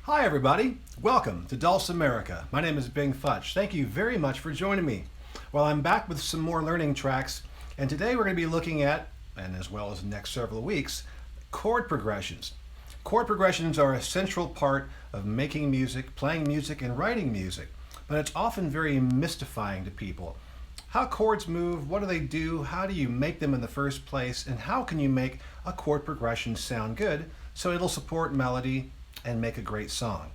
Hi everybody, welcome to Dulcimerica. My name is Futch. Thank you very much for joining me. Well, I'm back with some more learning tracks, and today we're going to be looking at, and as well as the next several weeks, chord progressions. Chord progressions are a central part of making music, playing music, and writing music, but it's often very mystifying to people. How chords move, what do they do, how do you make them in the first place, and how can you make a chord progression sound good so it'll support melody and make a great song?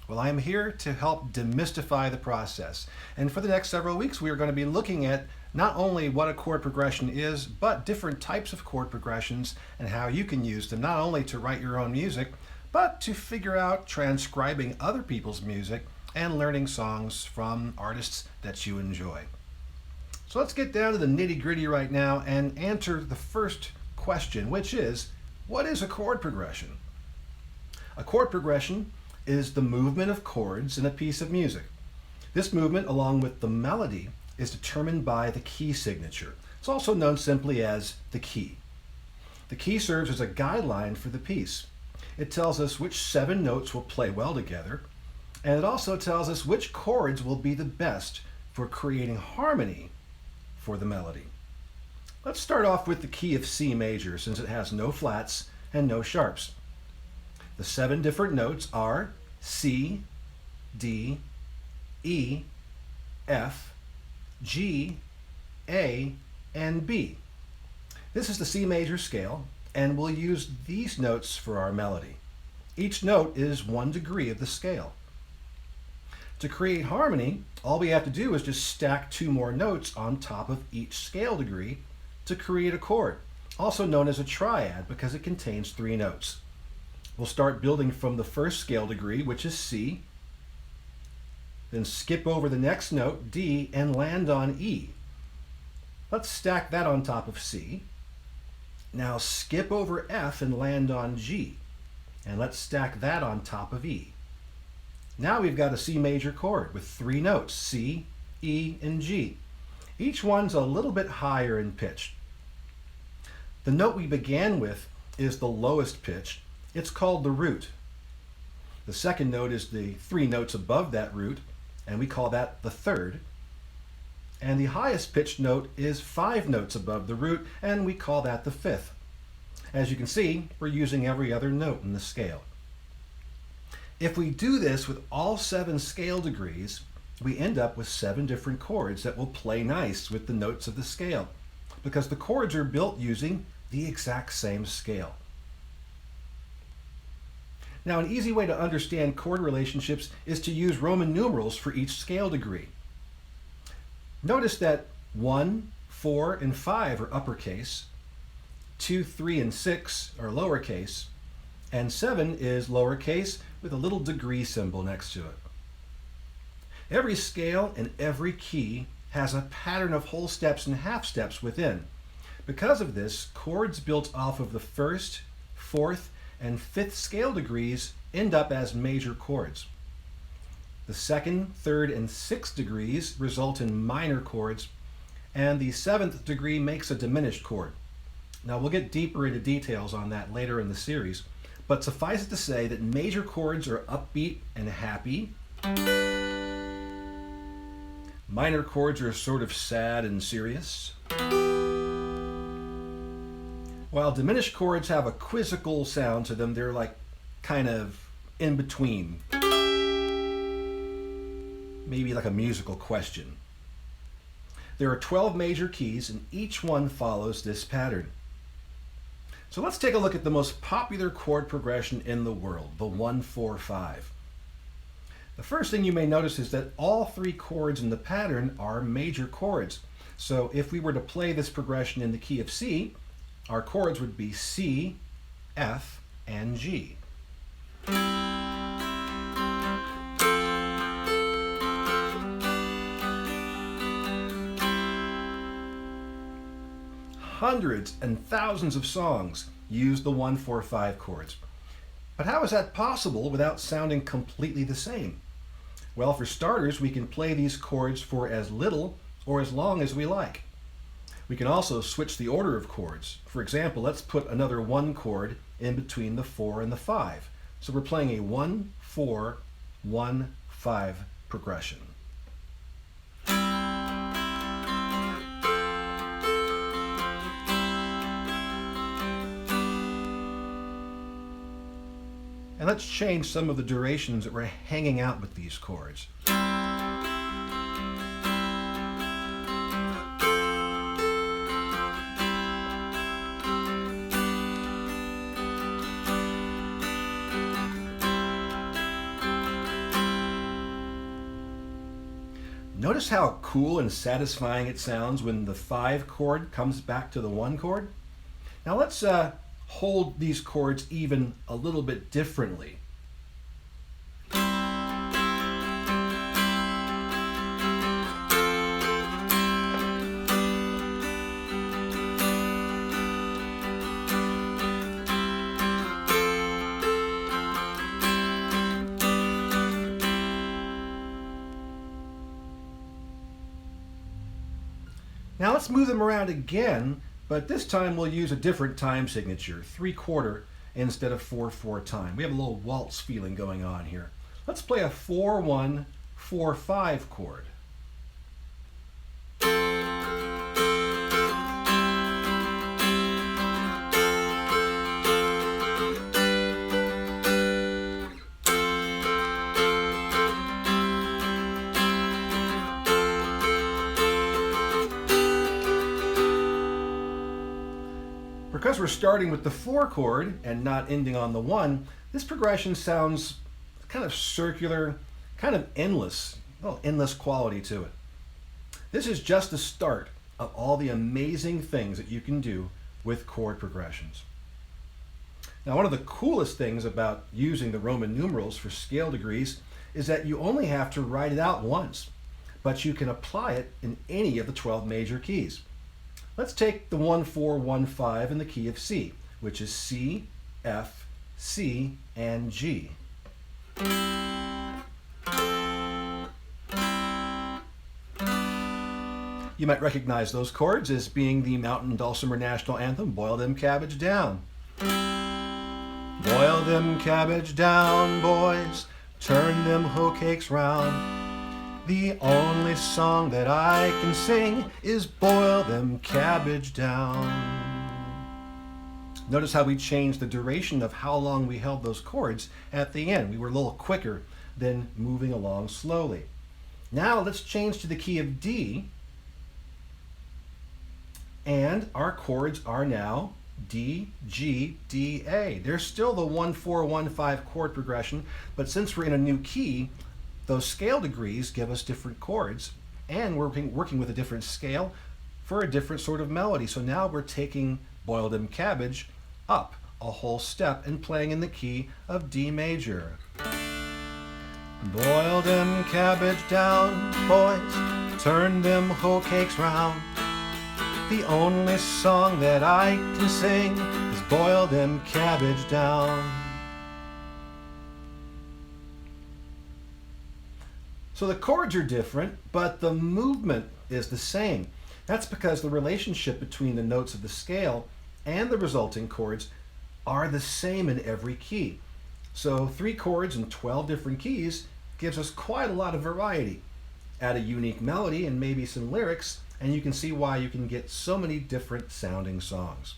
Well, I am here to help demystify the process. And for the next several weeks, we are going to be looking at not only what a chord progression is, but different types of chord progressions and how you can use them not only to write your own music, but to figure out transcribing other people's music and learning songs from artists that you enjoy. So let's get down to the nitty-gritty right now and answer the first question, which is, what is a chord progression? A chord progression is the movement of chords in a piece of music. This movement, along with the melody, is determined by the key signature. It's also known simply as the key. The key serves as a guideline for the piece. It tells us which 7 notes will play well together, and it also tells us which chords will be the best for creating harmony for the melody. Let's start off with the key of C major, since it has no flats and no sharps. The 7 different notes are C, D, E, F, G, A, and B. This is the C major scale, and we'll use these notes for our melody. Each note is 1 degree of the scale. To create harmony, all we have to do is just stack 2 more notes on top of each scale degree to create a chord, also known as a triad because it contains 3 notes. We'll start building from the first scale degree, which is C, then skip over the next note, D, and land on E. Let's stack that on top of C. Now skip over F and land on G, and let's stack that on top of E. Now we've got a C major chord with 3 notes, C, E, and G. Each one's a little bit higher in pitch. The note we began with is the lowest pitch. It's called the root. The second note is the 3 notes above that root, and we call that the third. And the highest pitched note is 5 notes above the root, and we call that the fifth. As you can see, we're using every other note in the scale. If we do this with all 7 scale degrees, we end up with 7 different chords that will play nice with the notes of the scale, because the chords are built using the exact same scale. Now, an easy way to understand chord relationships is to use Roman numerals for each scale degree. Notice that 1, 4, and 5 are uppercase, 2, 3, and 6 are lowercase, and 7 is lowercase with a little degree symbol next to it. Every scale and every key has a pattern of whole steps and half steps within. Because of this, chords built off of the 1st, 4th, and 5th scale degrees end up as major chords. The 2nd, 3rd, and 6th degrees result in minor chords, and the 7th degree makes a diminished chord. Now we'll get deeper into details on that later in the series, but suffice it to say that major chords are upbeat and happy. Minor chords are sort of sad and serious, while diminished chords have a quizzical sound to them. They're like kind of in between. Maybe like a musical question. There are 12 major keys, and each one follows this pattern. So let's take a look at the most popular chord progression in the world, the 1-4-5. The first thing you may notice is that all 3 chords in the pattern are major chords. So if we were to play this progression in the key of C, our chords would be C, F, and G. Hundreds and thousands of songs use the 1-4-5 chords. But how is that possible without sounding completely the same? Well, for starters, we can play these chords for as little or as long as we like. We can also switch the order of chords. For example, let's put another 1 chord in between the 4 and the 5. So we're playing a 1, 1-4-1-5 progression. And let's change some of the durations that we're hanging out with these chords. Notice how cool and satisfying it sounds when the 5 chord comes back to the 1 chord? Now let's hold these chords even a little bit differently. Now let's move them around again, but this time we'll use a different time signature, 3/4 instead of 4/4 time. We have a little waltz feeling going on here. Let's play a 4-1-4-5 chord. Because we're starting with the 4 chord and not ending on the 1, this progression sounds kind of circular, kind of endless, endless quality to it. This is just the start of all the amazing things that you can do with chord progressions. Now, one of the coolest things about using the Roman numerals for scale degrees is that you only have to write it out once, but you can apply it in any of the 12 major keys. Let's take the 1-4-1-5 in the key of C, which is C, F, C, and G. You might recognize those chords as being the Mountain Dulcimer national anthem, Boil Them Cabbage Down. Boil them cabbage down, boys, turn them hoe cakes round. The only song that I can sing is boil them cabbage down. Notice how we changed the duration of how long we held those chords at the end. We were a little quicker than moving along slowly. Now let's change to the key of D, and our chords are now D, G, D, A. They're still the 1-4-1-5 chord progression, but since we're in a new key, those scale degrees give us different chords, and we're working with a different scale for a different sort of melody. So now we're taking Boil Them Cabbage up a whole step and playing in the key of D major. Boil them cabbage down, boys, turn them hoe cakes round. The only song that I can sing is boil them cabbage down. So the chords are different, but the movement is the same. That's because the relationship between the notes of the scale and the resulting chords are the same in every key. So 3 chords in 12 different keys gives us quite a lot of variety. Add a unique melody and maybe some lyrics, and you can see why you can get so many different sounding songs.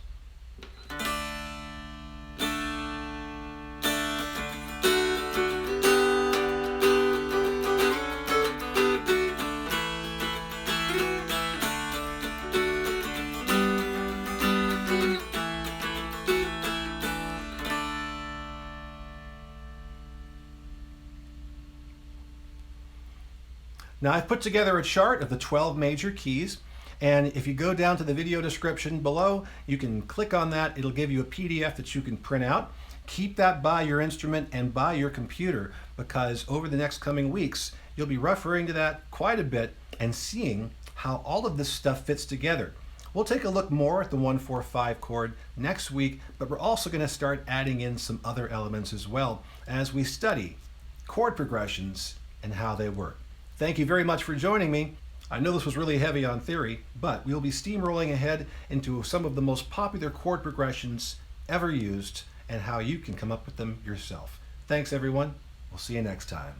Now I've put together a chart of the 12 major keys, and if you go down to the video description below, you can click on that. It'll give you a PDF that you can print out. Keep that by your instrument and by your computer, because over the next coming weeks, you'll be referring to that quite a bit and seeing how all of this stuff fits together. We'll take a look more at the 1-4-5 chord next week, but we're also going to start adding in some other elements as well as we study chord progressions and how they work. Thank you very much for joining me. I know this was really heavy on theory, but we'll be steamrolling ahead into some of the most popular chord progressions ever used and how you can come up with them yourself. Thanks, everyone. We'll see you next time.